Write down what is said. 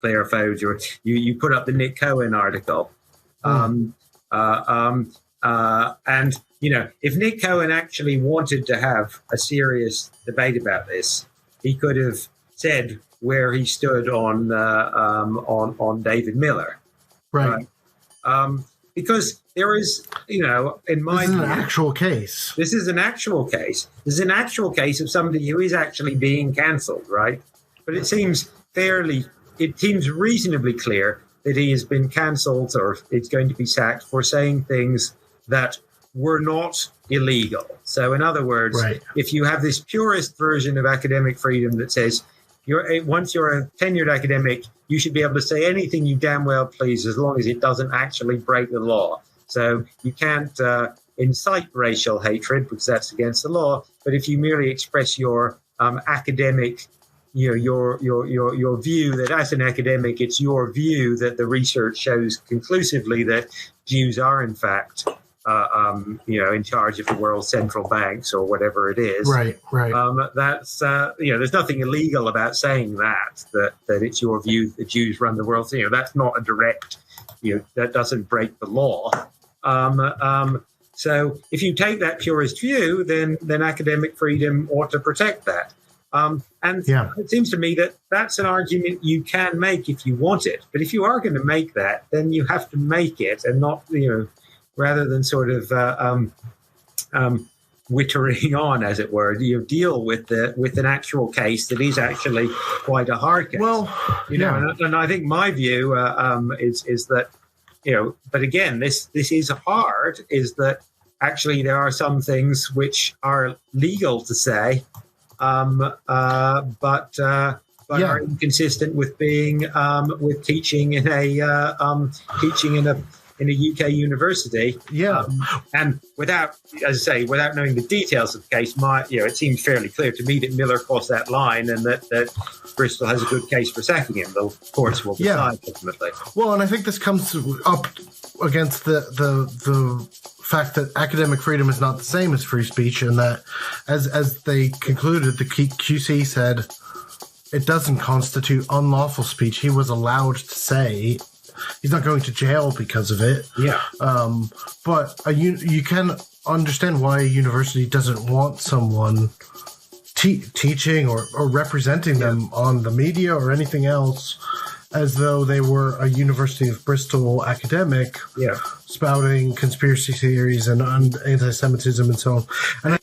Claire Foge, or you put up the Nick Cohen article. And, if Nick Cohen actually wanted to have a serious debate about this, he could have said where he stood on David Miller. Right. Because there is, in my view, this is an actual case. This is an actual case. This is an actual case of somebody who is actually being cancelled, right? But it seems reasonably clear that he has been cancelled or is going to be sacked for saying things that were not illegal. So in other words, if you have this purist version of academic freedom that says once you're a tenured academic, you should be able to say anything you damn well please as long as it doesn't actually break the law. So you can't incite racial hatred because that's against the law. But if you merely express your academic, your view that as an academic, it's your view that the research shows conclusively that Jews are in fact, in charge of the world's central banks or whatever it is. Right. That's there's nothing illegal about saying that it's your view that Jews run the world. That's not a direct, that doesn't break the law. So if you take that purist view, then academic freedom ought to protect that. It seems to me that that's an argument you can make if you want it. But if you are going to make that, then you have to make it and not, rather than sort of wittering on, as it were, deal with an actual case that is actually quite a hard case. Well, and I think my view is that, but again, this is hard, is that actually there are some things which are legal to say, but are inconsistent with being with teaching in a UK university. And without knowing the details of the case, it seems fairly clear to me that Miller crossed that line, and that Bristol has a good case for sacking him. The courts will decide ultimately. Well, and I think this comes up against the fact that academic freedom is not the same as free speech, and that as they concluded, the QC said it doesn't constitute unlawful speech. He was allowed to say. He's not going to jail because of it. But you can understand why a university doesn't want someone teaching or representing them on the media or anything else as though they were a University of Bristol academic spouting conspiracy theories and anti-Semitism and so on. And